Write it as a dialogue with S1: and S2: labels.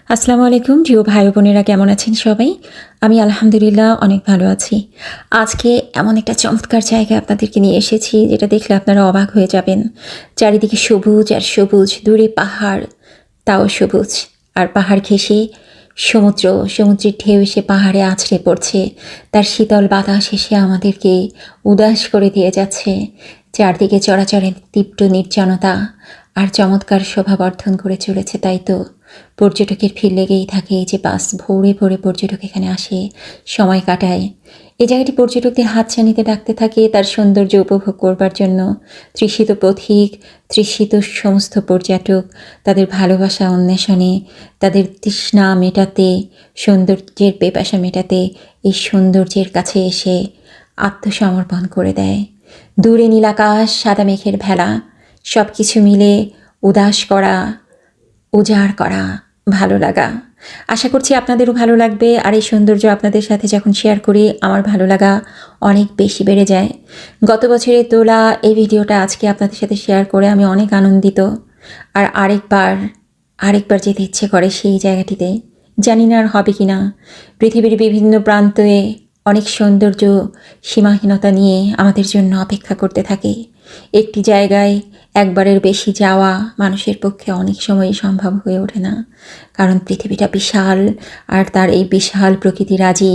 S1: আসসালামু আলাইকুম প্রিয় ভাই বোনেরা, কেমন আছেন সবাই? আমি আলহামদুলিল্লাহ অনেক ভালো আছি। আজকে এমন একটা চমৎকার জায়গায় আপনাদেরকে নিয়ে এসেছি, যেটা দেখলে আপনারা অবাক হয়ে যাবেন। চারিদিকে সবুজ আর সবুজ, দূরে পাহাড়, তাও সবুজ। আর পাহাড় ঘেঁষে সমুদ্র, সমুদ্রের ঢেউ এসে পাহাড়ে আছড়ে পড়ছে। তার শীতল বাতাস এসে আমাদেরকে উদাস করে দিয়ে যাচ্ছে। চারদিকে চরাচরের তীব্র নির্জনতা আর চমৎকার শোভা বর্ধন করে চলেছে, তাই তো পর্যটকের ভিড় লেগেই থাকে। এই যে বাস ভরে ভরে পর্যটক এখানে আসে, সময় কাটায়। এই জায়গাটি পর্যটকদের হাতছানিতে ডাকতে থাকে তার সৌন্দর্য উপভোগ করবার জন্য। তৃষিত পথিক, তৃষিত সমস্ত পর্যটক তাদের ভালোবাসা অন্বেষণে, তাদের তৃষ্ণা মেটাতে, সৌন্দর্যের পেপাসা মেটাতে এই সৌন্দর্যের কাছে এসে আত্মসমর্পণ করে দেয়। দূরে নীলাকাশ, সাদা মেঘের ভেলা, সব কিছু মিলে উদাস করা, উজাড় করা, ভালো লাগা। আশা করছি আপনাদেরও ভালো লাগবে। আর এই সৌন্দর্য আপনাদের সাথে যখন শেয়ার করি, আমার ভালো লাগা অনেক বেশি বেড়ে যায়। গত বছরে তোলা এই ভিডিওটা আজকে আপনাদের সাথে শেয়ার করে আমি অনেক আনন্দিত। আর আরেকবার যেতে ইচ্ছে করে সেই জায়গাটিতে। জানি না আর হবে কি না। পৃথিবীর বিভিন্ন প্রান্তে অনেক সৌন্দর্য সীমাহীনতা নিয়ে আমাদের জন্য অপেক্ষা করতে থাকে। একটি জায়গায় একবারের বেশি যাওয়া মানুষের পক্ষে অনেক সময়ই সম্ভব হয়ে ওঠে না, কারণ পৃথিবীটা বিশাল। আর তার এই বিশাল প্রকৃতিরাজি